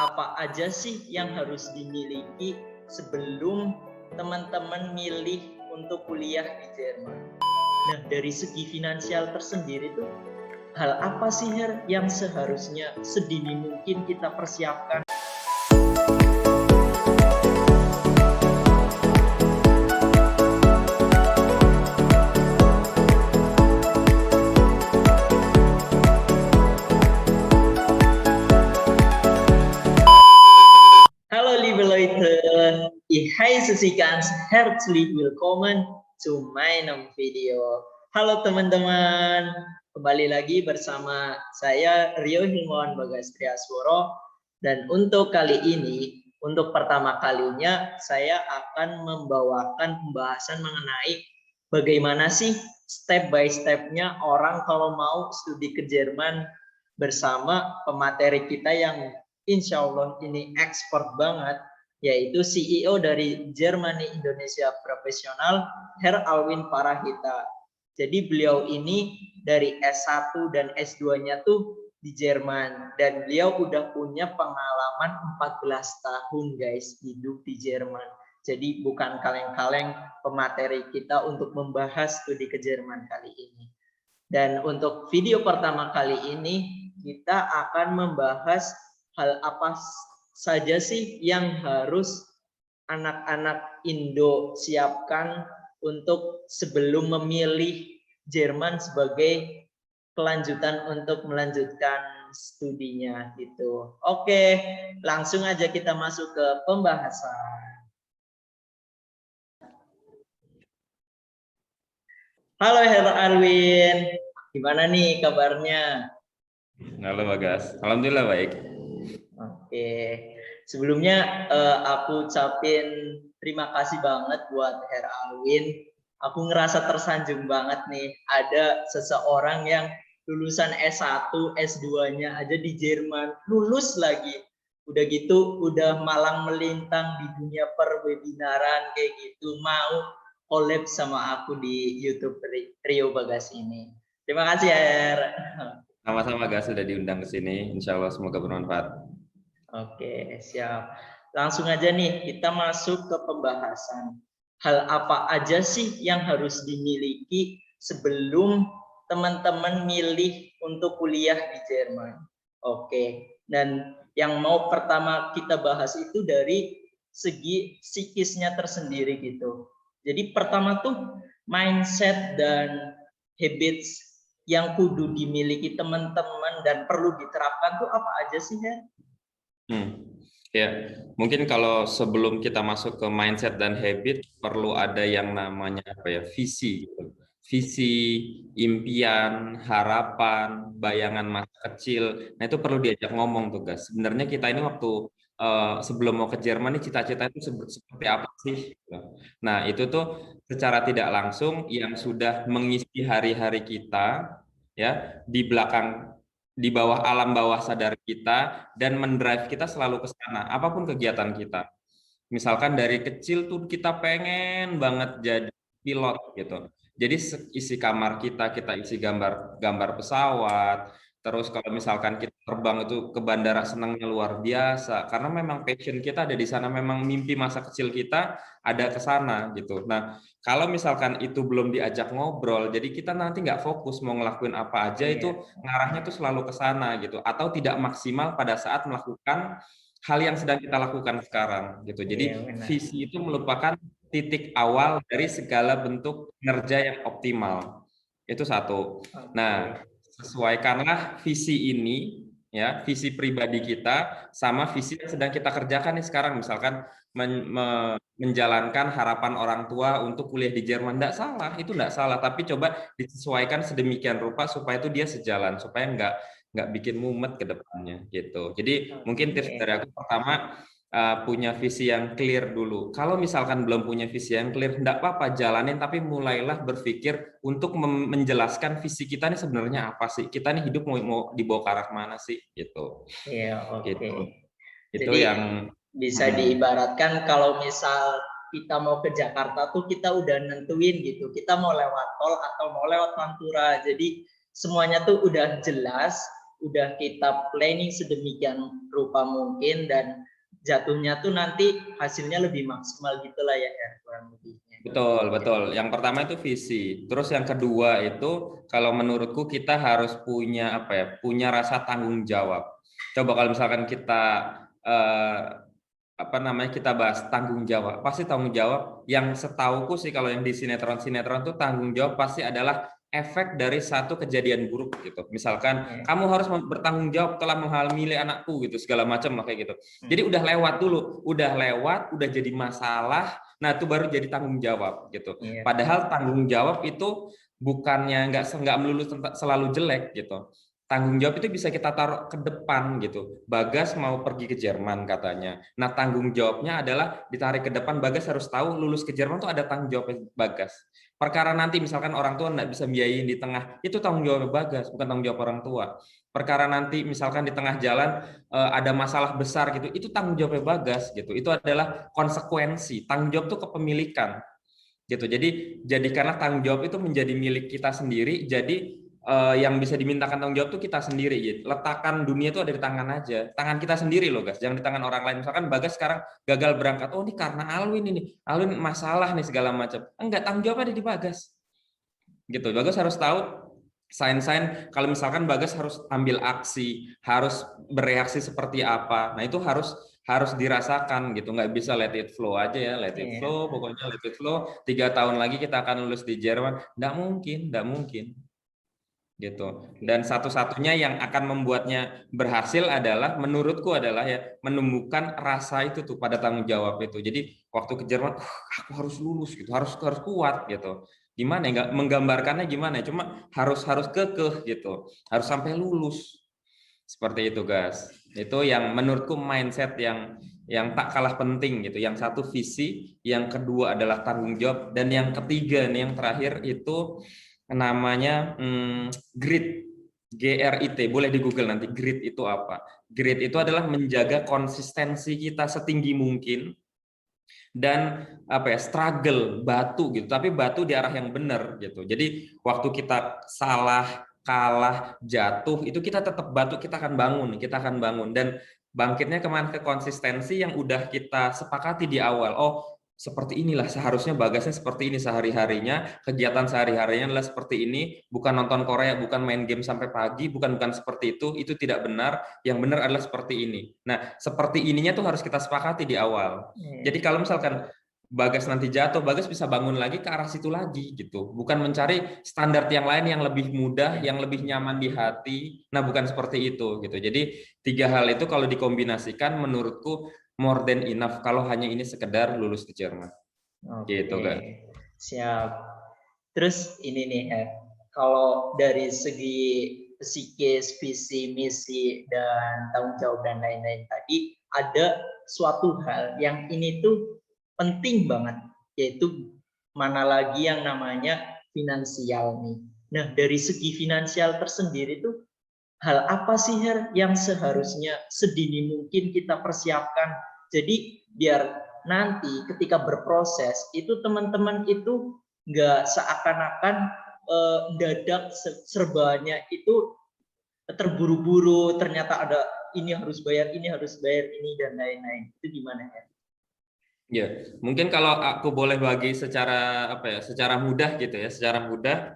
apa aja sih yang harus dimiliki sebelum teman-teman milih untuk kuliah di Jerman? Nah, dari segi finansial tersendiri tuh, hal apa sih Her yang seharusnya sedini mungkin kita persiapkan? Hallo liebe Leute, ich heiße Sie ganz herzlich willkommen zu meinem video. Halo teman-teman, kembali lagi bersama saya Rio Hilmawan Bagastriasworo, dan untuk kali ini, untuk pertama kalinya saya akan membawakan pembahasan mengenai bagaimana sih step by step-nya orang kalau mau studi ke Jerman bersama pemateri kita yang insya Allah ini ekspor banget, yaitu CEO dari Germany Indonesia Profesional, Herr Alwin Parahita. Jadi beliau ini dari S1 dan S2-nya tuh di Jerman, dan beliau udah punya pengalaman 14 tahun guys hidup di Jerman. Jadi bukan kaleng-kaleng pemateri kita untuk membahas studi ke Jerman kali ini. Dan untuk video pertama kali ini kita akan membahas hal apa saja sih yang harus anak-anak Indo siapkan untuk sebelum memilih Jerman sebagai kelanjutan untuk melanjutkan studinya gitu. Oke, langsung aja kita masuk ke pembahasan. Halo Herr Alwin, gimana nih kabarnya? Halo Bagas, alhamdulillah baik. Oke, sebelumnya aku ucapin terima kasih banget buat Herr Alwin. Aku ngerasa tersanjung banget nih ada seseorang yang lulusan S1, S2-nya aja di Jerman, lulus lagi. Udah gitu, udah malang melintang di dunia perwebinaran kayak gitu, mau collab sama aku di YouTube Rio Bagas ini. Terima kasih Her. Sama-sama Gas sudah diundang ke sini, insya Allah semoga bermanfaat. Oke, siap. Langsung aja nih, kita masuk ke pembahasan. Hal apa aja sih yang harus dimiliki sebelum teman-teman milih untuk kuliah di Jerman? Oke, dan yang mau pertama kita bahas itu dari segi psikisnya tersendiri gitu. Jadi pertama tuh mindset dan habits yang kudu dimiliki teman-teman dan perlu diterapkan tuh apa aja sih ya? Ya, mungkin kalau sebelum kita masuk ke mindset dan habit perlu ada yang namanya visi, gitu. Visi, impian, harapan, bayangan masa kecil. Nah itu perlu diajak ngomong tuh guys. Sebenarnya kita ini waktu sebelum mau ke Jerman ini cita-cita itu seperti apa sih? Nah itu tuh secara tidak langsung yang sudah mengisi hari-hari kita ya di bawah alam bawah sadar kita dan mendrive kita selalu ke sana apapun kegiatan kita. Misalkan dari kecil tuh kita pengen banget jadi pilot gitu. Jadi isi kamar kita isi gambar pesawat. Terus kalau misalkan kita terbang itu ke bandara senangnya luar biasa karena memang passion kita ada di sana, memang mimpi masa kecil kita ada ke sana gitu. Nah, kalau misalkan itu belum diajak ngobrol, jadi kita nanti nggak fokus mau ngelakuin apa aja itu ngarahnya tuh selalu ke sana gitu, atau tidak maksimal pada saat melakukan hal yang sedang kita lakukan sekarang gitu. Jadi visi itu merupakan titik awal dari segala bentuk kinerja yang optimal. Itu satu. Nah, sesuaikanlah visi ini ya, visi pribadi kita sama visi yang sedang kita kerjakan nih sekarang. Misalkan menjalankan harapan orang tua untuk kuliah di Jerman, tidak salah, itu tidak salah, tapi coba disesuaikan sedemikian rupa supaya itu dia sejalan, supaya nggak bikin mumet ke depannya gitu. Jadi mungkin tips dari aku pertama, punya visi yang clear dulu. Kalau misalkan belum punya visi yang clear, enggak apa-apa, jalanin, tapi mulailah berpikir untuk menjelaskan visi kita ini sebenarnya apa sih? Kita nih hidup mau dibawa ke arah mana sih? Gitu. Iya, oke. Gitu. Itu Jadi yang bisa diibaratkan kalau misal kita mau ke Jakarta tuh kita udah nentuin gitu, kita mau lewat tol atau mau lewat Pantura. Jadi semuanya tuh udah jelas, udah kita planning sedemikian rupa mungkin dan jatuhnya tuh nanti hasilnya lebih maksimal gitulah ya kurang lebihnya. Betul. Yang pertama itu visi. Terus yang kedua itu kalau menurutku kita harus punya apa ya? Punya rasa tanggung jawab. Coba kalau misalkan kita kita bahas tanggung jawab. Pasti tanggung jawab yang setauku sih kalau yang di sinetron tuh tanggung jawab pasti adalah efek dari satu kejadian buruk gitu. Misalkan kamu harus bertanggung jawab telah menghamili anakku gitu, segala macam lah kayak gitu. Jadi udah lewat dulu, udah jadi masalah. Nah, itu baru jadi tanggung jawab gitu. Padahal tanggung jawab itu bukannya nggak melulu selalu jelek gitu. Tanggung jawab itu bisa kita taruh ke depan gitu. Bagas mau pergi ke Jerman katanya. Nah, tanggung jawabnya adalah ditarik ke depan. Bagas harus tahu lulus ke Jerman tuh ada tanggung jawab Bagas. Perkara nanti misalkan orang tua nggak bisa biayain di tengah, itu tanggung jawab Bagas, bukan tanggung jawab orang tua. Perkara nanti misalkan di tengah jalan ada masalah besar gitu, itu tanggung jawab Bagas gitu. Itu adalah konsekuensi. Tanggung jawab itu kepemilikan gitu. Jadi jadikanlah tanggung jawab itu menjadi milik kita sendiri. Jadi yang bisa dimintakan tanggung jawab tuh kita sendiri gitu. Letakkan dunia itu ada di tangan aja, tangan kita sendiri loh guys, jangan di tangan orang lain. Misalkan Bagas sekarang gagal berangkat, oh ini karena Alwin ini, Alwin masalah nih segala macam. Enggak, tanggung jawab ada di Bagas gitu. Bagas harus tahu sign-sign kalau misalkan Bagas harus ambil aksi, harus bereaksi seperti apa. Nah itu harus dirasakan gitu, nggak bisa let it flow aja ya, let it flow, pokoknya let it flow. 3 tahun lagi kita akan lulus di Jerman, nggak mungkin gitu. Dan satu-satunya yang akan membuatnya berhasil adalah menurutku adalah ya menemukan rasa itu tuh pada tanggung jawab itu. Jadi waktu ke Jerman aku harus lulus gitu, harus kuat gitu. Gimana ya, menggambarkannya gimana, cuma harus kekeh gitu, harus sampai lulus seperti itu guys. Itu yang menurutku mindset yang tak kalah penting gitu. Yang satu visi, yang kedua adalah tanggung jawab, dan yang ketiga nih yang terakhir itu namanya grit. GRIT, boleh di Google nanti. Grit itu apa? Grit itu adalah menjaga konsistensi kita setinggi mungkin dan struggle batu gitu, tapi batu di arah yang benar gitu. Jadi waktu kita salah, kalah, jatuh, itu kita tetap batu, kita akan bangun dan bangkitnya kemana? Ke konsistensi yang udah kita sepakati di awal. Oh, seperti inilah seharusnya Bagasnya, seperti ini sehari-harinya, kegiatan sehari-harinya adalah seperti ini, bukan nonton Korea, bukan main game sampai pagi, bukan seperti itu tidak benar, yang benar adalah seperti ini. Nah, seperti ininya tuh harus kita sepakati di awal. Jadi kalau misalkan Bagas nanti jatuh, Bagas bisa bangun lagi ke arah situ lagi gitu. Bukan mencari standar yang lain yang lebih mudah, yang lebih nyaman di hati. Nah, bukan seperti itu gitu. Jadi 3 hal itu kalau dikombinasikan menurutku more than enough kalau hanya ini sekedar lulus ke Jerman. Gitu kan. Siap. Terus ini nih, kalau dari segi psikis, visi, misi, dan tanggung jawab dan lain-lain tadi, ada suatu hal yang ini tuh penting banget, yaitu mana lagi yang namanya finansial nih. Nah, dari segi finansial tersendiri tuh hal apa sih yang seharusnya sedini mungkin kita persiapkan, jadi biar nanti ketika berproses itu teman-teman itu nggak seakan-akan dadak serbanya itu terburu-buru, ternyata ada ini harus bayar ini dan lain-lain. Itu gimana ya? Ya, mungkin kalau aku boleh bagi secara secara mudah gitu ya, secara mudah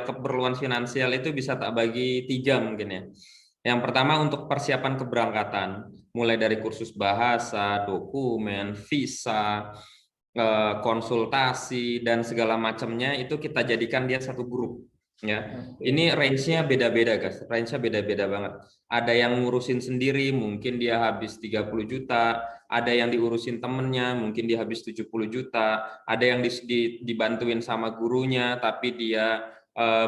keperluan finansial itu bisa tak bagi 3 mungkin ya. Yang pertama untuk persiapan keberangkatan, mulai dari kursus bahasa, dokumen, visa, konsultasi dan segala macamnya itu kita jadikan dia satu grup. Ya, ini range-nya beda-beda guys, range-nya beda-beda banget. Ada yang ngurusin sendiri, mungkin dia habis 30 juta, ada yang diurusin temennya, mungkin dia habis 70 juta, ada yang dibantuin sama gurunya, tapi dia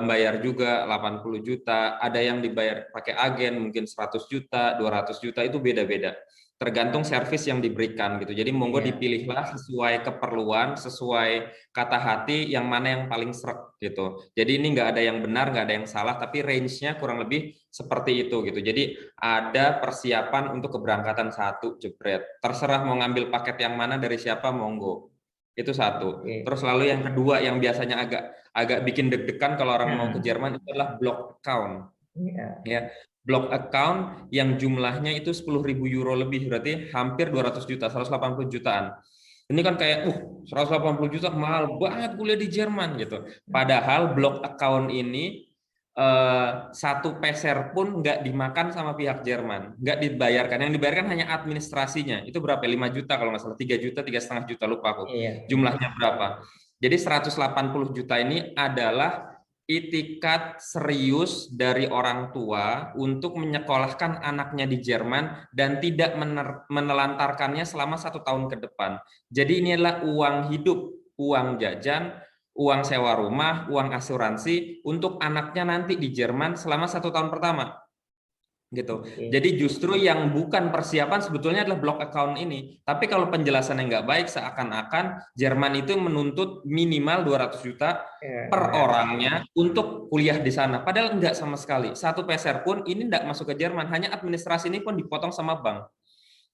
bayar juga 80 juta, ada yang dibayar pakai agen, mungkin 100 juta, 200 juta, itu beda-beda. Tergantung servis yang diberikan gitu. Jadi monggo dipilihlah sesuai keperluan, sesuai kata hati, yang mana yang paling srek gitu. Jadi ini nggak ada yang benar, nggak ada yang salah, tapi range-nya kurang lebih seperti itu gitu. Jadi ada persiapan untuk keberangkatan satu, jebret. Terserah mau ngambil paket yang mana dari siapa, monggo. Itu satu. Terus lalu yang kedua yang biasanya agak bikin deg-degan kalau orang mau ke Jerman itu adalah block account. Iya. Ya, block account yang jumlahnya itu 10.000 euro lebih, berarti hampir 200 juta, 180 jutaan. Ini kan kayak 180 juta mahal banget kuliah di Jerman gitu. Padahal block account ini satu peser pun nggak dimakan sama pihak Jerman, nggak dibayarkan. Yang dibayarkan hanya administrasinya. Itu berapa? 5 juta kalau nggak salah, 3 juta, 3,5 juta, lupa aku. Iya. Jumlahnya berapa? Jadi 180 juta ini adalah itikat serius dari orang tua untuk menyekolahkan anaknya di Jerman dan tidak menelantarkannya selama 1 tahun ke depan. Jadi ini adalah uang hidup, uang jajan, uang sewa rumah, uang asuransi untuk anaknya nanti di Jerman selama 1 tahun pertama. Gitu. Oke. Jadi justru yang bukan persiapan sebetulnya adalah block account ini. Tapi kalau penjelasannya nggak baik, seakan-akan Jerman itu menuntut minimal 200 juta per Iya. orangnya untuk kuliah di sana. Padahal nggak sama sekali. Satu peser pun ini nggak masuk ke Jerman. Hanya administrasi ini pun dipotong sama bank.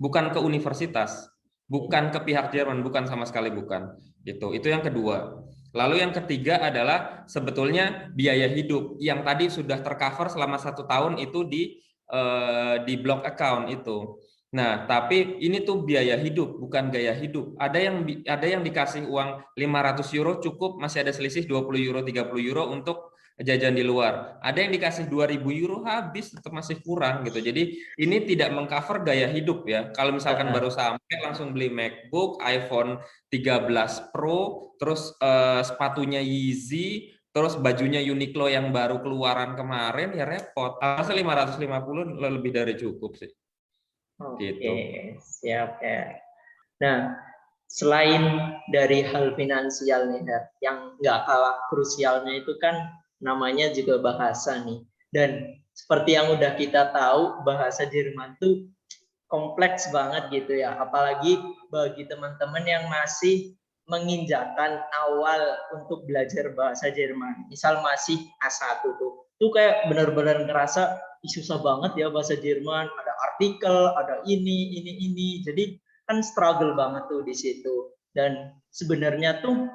Bukan ke universitas. Bukan ke pihak Jerman. Bukan sama sekali bukan. Gitu. Itu yang kedua. Lalu yang ketiga adalah sebetulnya biaya hidup. Yang tadi sudah tercover selama 1 tahun itu di block account itu. Nah, tapi ini tuh biaya hidup, bukan gaya hidup. Ada yang dikasih uang 500 euro cukup, masih ada selisih 20 euro, 30 euro untuk jajan di luar. Ada yang dikasih 2000 euro habis, tetap masih kurang gitu. Jadi ini tidak mengcover gaya hidup ya. Kalau misalkan baru sampai langsung beli MacBook, iPhone 13 Pro, terus sepatunya Yeezy, terus bajunya Uniqlo yang baru keluaran kemarin, ya repot. Asal 550 lebih dari cukup sih. Gitu. Oke, siap ya. Nah, selain dari hal finansial nih, Her, yang nggak kalah krusialnya itu kan namanya juga bahasa nih. Dan seperti yang udah kita tahu, bahasa Jerman tuh kompleks banget gitu ya. Apalagi bagi teman-teman yang masih menginjakan awal untuk belajar bahasa Jerman. Misal masih A1 tuh. Tuh kayak benar-benar ngerasa susah banget ya bahasa Jerman. Ada artikel, ada ini. Jadi kan struggle banget tuh di situ. Dan sebenarnya tuh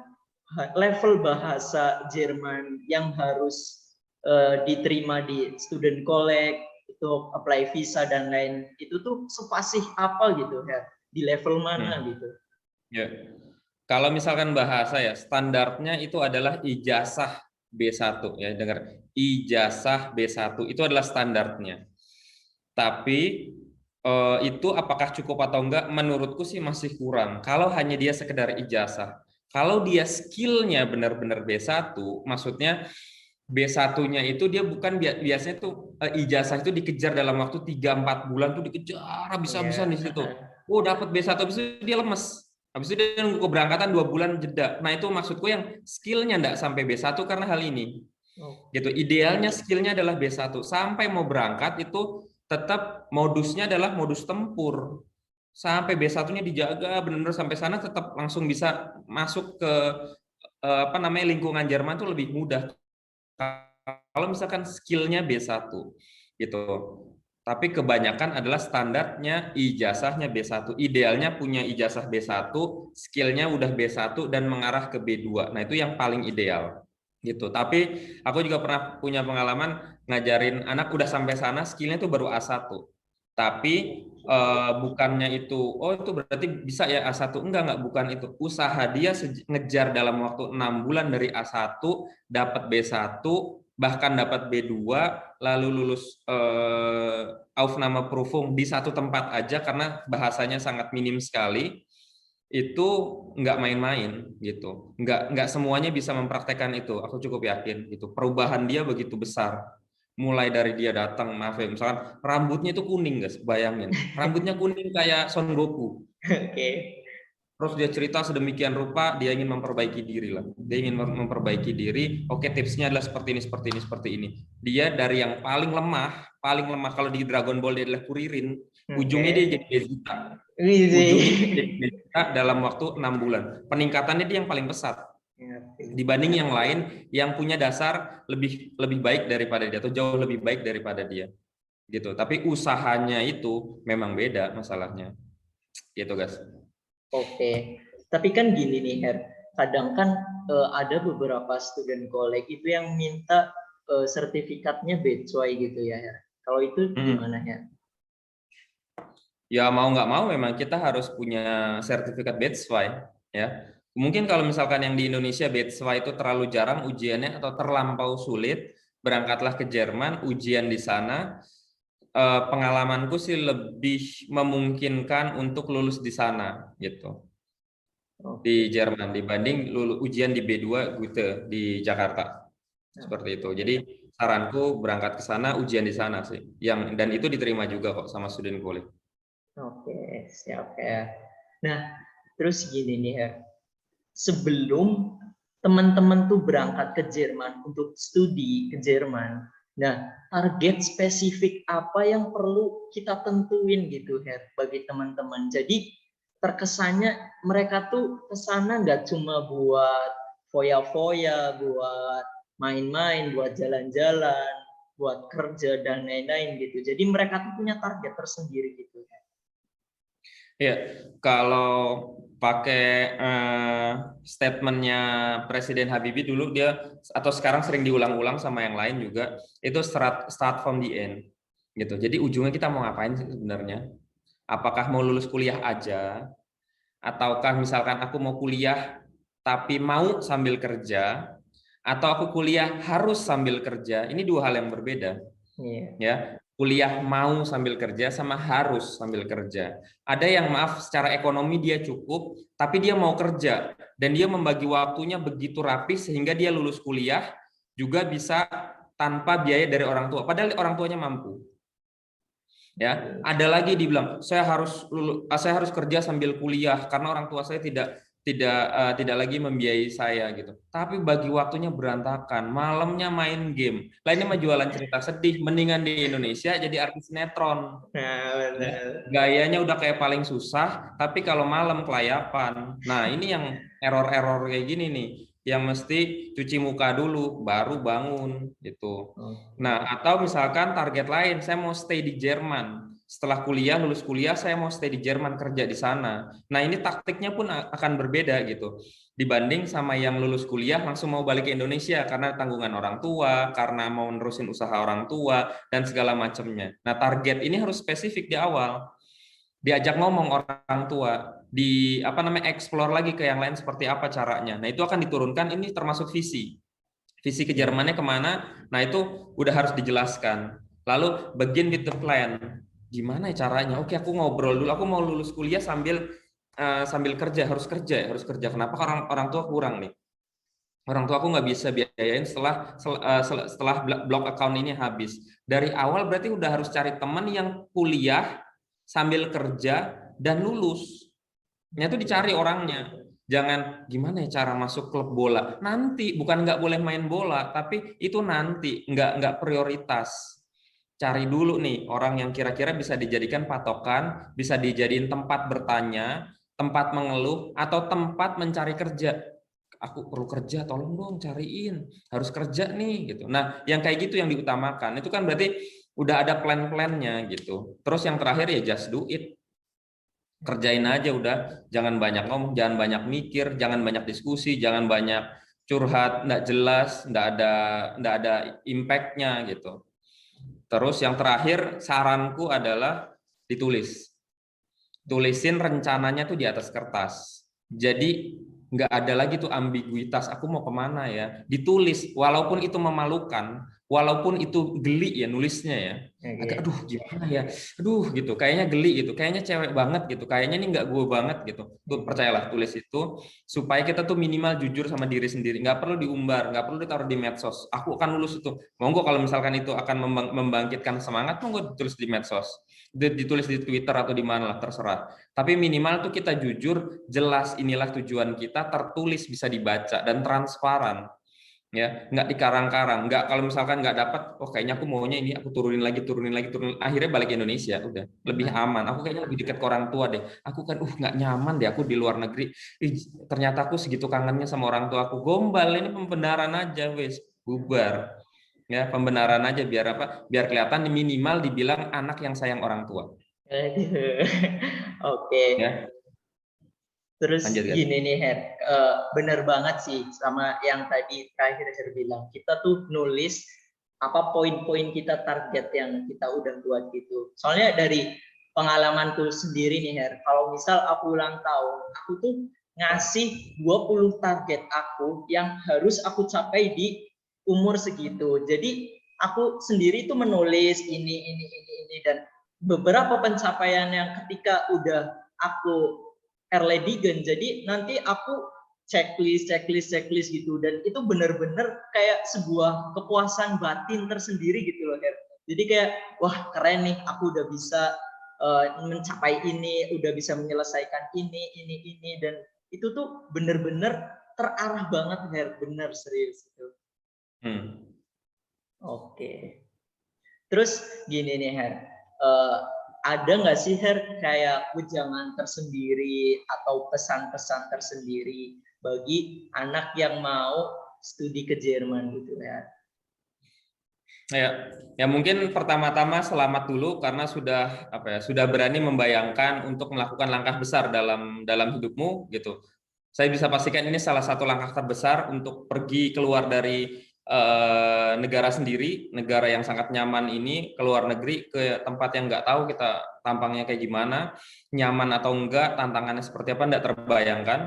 level bahasa Jerman yang harus diterima di student college itu apply visa dan lain itu tuh sepasih apa gitu ya, di level mana gitu. Ya. Kalau misalkan bahasa ya, standarnya itu adalah ijazah B1 ya, dengar. Ijazah B1 itu adalah standarnya. Tapi itu apakah cukup atau enggak? Menurutku sih masih kurang. Kalau hanya dia sekedar ijazah. Kalau dia skillnya benar-benar B1, maksudnya B1-nya itu dia bukan biasanya tuh ijazah itu dikejar dalam waktu 3-4 bulan tuh dikejar habis-habisan di situ. Oh, dapat B1 habis itu dia lemes. Habis itu dia nunggu keberangkatan 2 bulan jeda. Nah, itu maksudku yang skillnya enggak sampai B1 karena hal ini. Gitu. Idealnya skillnya adalah B1. Sampai mau berangkat itu tetap modusnya adalah modus tempur. Sampai B1-nya dijaga benar-benar sampai sana tetap langsung bisa masuk ke lingkungan Jerman tuh lebih mudah. Kalau misalkan skillnya B1 gitu. Tapi kebanyakan adalah standarnya ijazahnya B1. Idealnya punya ijazah B1, skillnya udah B1 dan mengarah ke B2. Nah, itu yang paling ideal. Gitu. Tapi aku juga pernah punya pengalaman ngajarin anak udah sampai sana, skillnya itu baru A1. Tapi bukannya itu, oh itu berarti bisa ya A1. Enggak, bukan itu. Usaha dia ngejar dalam waktu 6 bulan dari A1, dapat B1, bahkan dapat B2, lalu lulus Aufnahmeprüfung di satu tempat aja karena bahasanya sangat minim sekali, itu nggak main-main gitu. Nggak semuanya bisa mempraktekkan itu. Aku cukup yakin gitu. Perubahan dia begitu besar. Mulai dari dia datang, maaf ya, misalkan rambutnya itu kuning, guys. Bayangin, rambutnya kuning kayak Son Goku. Oke. Terus dia cerita sedemikian rupa, dia ingin memperbaiki diri lah. Dia ingin memperbaiki diri. Oke, tipsnya adalah seperti ini. Dia dari yang paling lemah kalau di Dragon Ball dia adalah Kuririn, ujungnya dia jadi Vegeta. Ujungnya dia jadi Vegeta dalam waktu 6 bulan. Peningkatannya dia yang paling pesat dibanding yang lain yang punya dasar lebih baik daripada dia atau jauh lebih baik daripada dia. Gitu. Tapi usahanya itu memang beda masalahnya. Gitu, guys. Oke, tapi kan gini nih Her, kadang kan ada beberapa student college itu yang minta sertifikatnya B2 gitu ya, Her. Kalau itu gimana ya? Ya mau nggak mau memang kita harus punya sertifikat B2 ya. Mungkin kalau misalkan yang di Indonesia B2 itu terlalu jarang ujiannya atau terlampau sulit, berangkatlah ke Jerman, ujian di sana. Pengalamanku sih lebih memungkinkan untuk lulus di sana gitu. Di Jerman dibanding ujian di B2 Goethe di Jakarta. Seperti itu. Jadi saranku berangkat ke sana, ujian di sana sih. Dan itu diterima juga kok sama student college. Oke, siap ya. Nah, terus gini nih ya. Sebelum teman-teman tuh berangkat ke Jerman untuk studi ke Jerman, nah target spesifik apa yang perlu kita tentuin gitu Her bagi teman-teman. Jadi terkesannya mereka tuh ke sana nggak cuma buat foya-foya, buat main-main, buat jalan-jalan, buat kerja dan lain-lain gitu. Jadi mereka tuh punya target tersendiri gitu. Ya, kalau pakai statementnya Presiden Habibie dulu dia atau sekarang sering diulang-ulang sama yang lain juga itu start from the end gitu. Jadi ujungnya kita mau ngapain sih sebenarnya? Apakah mau lulus kuliah aja? Ataukah misalkan aku mau kuliah tapi mau sambil kerja? Atau aku kuliah harus sambil kerja? Ini dua hal yang berbeda. Ya, kuliah mau sambil kerja sama harus sambil kerja. Ada yang maaf secara ekonomi dia cukup, tapi dia mau kerja dan dia membagi waktunya begitu rapi sehingga dia lulus kuliah juga bisa tanpa biaya dari orang tua. Padahal orang tuanya mampu. Ya, ada lagi dibilang saya harus kerja sambil kuliah karena orang tua saya tidak lagi membiayai saya gitu. Tapi bagi waktunya berantakan, malamnya main game. Lainnya mah jualan cerita sedih, mendingan di Indonesia jadi artis sinetron. Ya, gayanya udah kayak paling susah, tapi kalau malam kelayapan. Nah, ini yang error-error kayak gini nih, yang mesti cuci muka dulu baru bangun gitu. Nah, atau misalkan target lain, saya mau stay di Jerman. Setelah kuliah, lulus kuliah, saya mau stay di Jerman kerja di sana. Nah, ini taktiknya pun akan berbeda gitu. Dibanding sama yang lulus kuliah langsung mau balik ke Indonesia karena tanggungan orang tua, karena mau nerusin usaha orang tua dan segala macamnya. Nah, target ini harus spesifik di awal. Diajak ngomong orang tua, explore lagi ke yang lain seperti apa caranya. Nah, itu akan diturunkan, ini termasuk visi ke Jermannya kemana. Nah, itu udah harus dijelaskan. Lalu begin with the plan, gimana caranya. Oke, aku ngobrol dulu, aku mau lulus kuliah sambil kerja, harus kerja. Kenapa orang tua kurang nih, orang tua aku nggak bisa biayain setelah blok account ini habis. Dari awal berarti udah harus cari teman yang kuliah sambil kerja dan lulus. Itu dicari orangnya. Jangan gimana ya cara masuk klub bola. Nanti bukan nggak boleh main bola, tapi itu nanti nggak prioritas. Cari dulu nih orang yang kira-kira bisa dijadikan patokan, bisa dijadiin tempat bertanya, tempat mengeluh, atau tempat mencari kerja. Aku perlu kerja, tolong dong cariin, harus kerja nih gitu. Nah, yang kayak gitu yang diutamakan. Itu kan berarti udah ada plan-plannya gitu. Terus yang terakhir ya just do it. Kerjain aja udah, jangan banyak ngomong, jangan banyak mikir, jangan banyak diskusi, jangan banyak curhat nggak jelas, nggak ada impact-nya gitu. Terus yang terakhir saranku adalah ditulis. Tulisin rencananya tuh di atas kertas. Jadi nggak ada lagi tuh ambiguitas, aku mau kemana ya. Ditulis, walaupun itu memalukan, walaupun itu geli ya nulisnya ya. Agak aduh gimana ya, aduh gitu, kayaknya geli gitu, kayaknya cewek banget gitu, kayaknya ini nggak gue banget gitu. Tuh percayalah tulis itu supaya kita tuh minimal jujur sama diri sendiri. Nggak perlu diumbar, nggak perlu ditaruh di medsos. Aku akan lulus itu. Monggo kalau misalkan itu akan membangkitkan semangat, monggo ditulis di medsos, ditulis di Twitter atau di mana lah terserah. Tapi minimal tuh kita jujur, jelas inilah tujuan kita, tertulis bisa dibaca dan transparan. Ya, nggak dikarang-karang, nggak kalau misalkan nggak dapat, oh kayaknya aku maunya ini, aku turunin lagi, akhirnya balik ke Indonesia, udah lebih aman. Aku kayaknya lebih dekat ke orang tua deh. Aku kan, nggak nyaman deh, aku di luar negeri. Ternyata aku segitu kangennya sama orang tua aku. Gombal, ini pembenaran aja, wes bubar. Ya, pembenaran aja biar apa? Biar kelihatan minimal dibilang anak yang sayang orang tua. Oke. Ya. Terus Lanjut, kan? gini nih Her, bener banget sih sama yang tadi terakhir saya bilang. Kita tuh nulis apa poin-poin kita target yang kita udah buat gitu. Soalnya dari pengalamanku sendiri nih Her, kalau misal aku ulang tahun, aku tuh ngasih 20 target aku yang harus aku capai di umur segitu. Jadi aku sendiri tuh menulis ini dan beberapa pencapaian yang ketika udah aku erledigen, jadi nanti aku checklist gitu, dan itu benar-benar kayak sebuah kepuasan batin tersendiri gitu loh Her. Jadi kayak wah keren nih, aku udah bisa mencapai ini, udah bisa menyelesaikan ini, dan itu tuh benar-benar terarah banget Her, bener serius itu. Oke. Terus gini nih Her, ada nggak sih Her kayak wejangan tersendiri atau pesan-pesan tersendiri bagi anak yang mau studi ke Jerman gitu ya? Ya mungkin pertama-tama selamat dulu karena sudah berani membayangkan untuk melakukan langkah besar dalam hidupmu gitu. Saya bisa pastikan ini salah satu langkah terbesar untuk pergi keluar dari negara sendiri, negara yang sangat nyaman ini, keluar negeri ke tempat yang nggak tahu kita tampangnya kayak gimana, nyaman atau enggak, tantangannya seperti apa, enggak terbayangkan.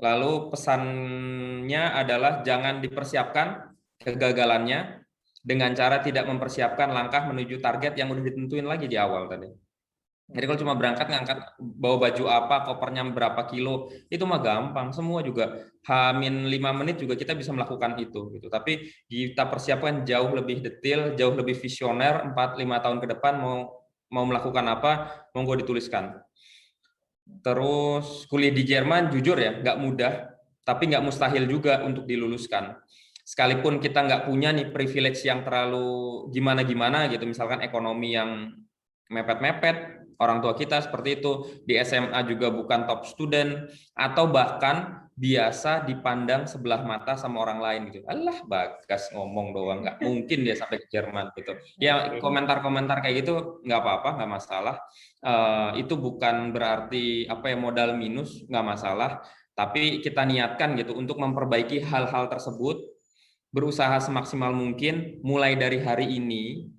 Lalu pesannya adalah jangan dipersiapkan kegagalannya dengan cara tidak mempersiapkan langkah menuju target yang udah ditentuin lagi di awal tadi. Jadi kalau cuma berangkat ngangkat bawa baju apa, kopernya berapa kilo, itu mah gampang. Semua juga H-5 menit juga kita bisa melakukan itu gitu. Tapi kita persiapkan jauh lebih detail, jauh lebih visioner, 4-5 tahun ke depan mau melakukan apa, monggo dituliskan. Terus kuliah di Jerman jujur ya nggak mudah, tapi nggak mustahil juga untuk diluluskan. Sekalipun kita nggak punya nih privilege yang terlalu gimana-gimana gitu, misalkan ekonomi yang mepet-mepet, orang tua kita seperti itu, di SMA juga bukan top student, atau bahkan biasa dipandang sebelah mata sama orang lain gitu. Alah Bagas ngomong doang, nggak mungkin dia sampai ke Jerman gitu. Ya komentar-komentar kayak gitu nggak apa-apa, nggak masalah. Itu bukan berarti modal minus, nggak masalah. Tapi kita niatkan gitu untuk memperbaiki hal-hal tersebut, berusaha semaksimal mungkin mulai dari hari ini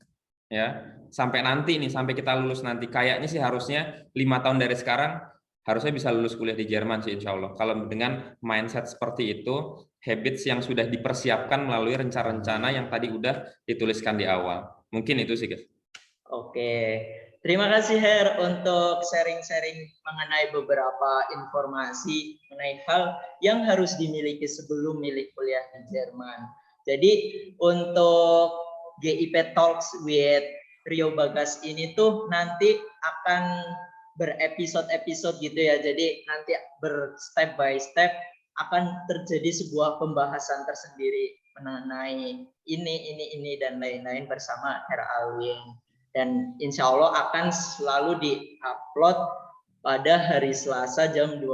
ya sampai nanti nih, sampai kita lulus nanti. Kayaknya sih harusnya 5 tahun dari sekarang harusnya bisa lulus kuliah di Jerman sih insya Allah. Kalau dengan mindset seperti itu, habits yang sudah dipersiapkan melalui rencana-rencana yang tadi udah dituliskan di awal. Mungkin itu sih guys. Oke, terima kasih Her untuk sharing-sharing mengenai beberapa informasi mengenai hal yang harus dimiliki sebelum milih kuliah di Jerman. Jadi untuk GIP Talks with Rio Bagas ini tuh nanti akan berepisode-episode gitu ya. Jadi nanti berstep by step akan terjadi sebuah pembahasan tersendiri mengenai ini dan lain-lain bersama Her Alwin. Dan insya Allah akan selalu di-upload pada hari Selasa jam 12.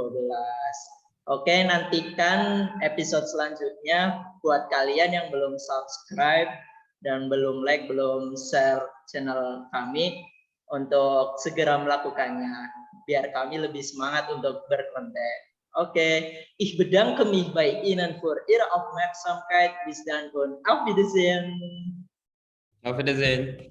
Oke, nantikan episode selanjutnya buat kalian yang belum subscribe dan belum like, belum share channel kami untuk segera melakukannya biar kami lebih semangat untuk berkonten. Oke, ich bedanke mich bei Ihnen für Ihre Aufmerksamkeit. Bis dann und auf Wiedersehen. Auf Wiedersehen.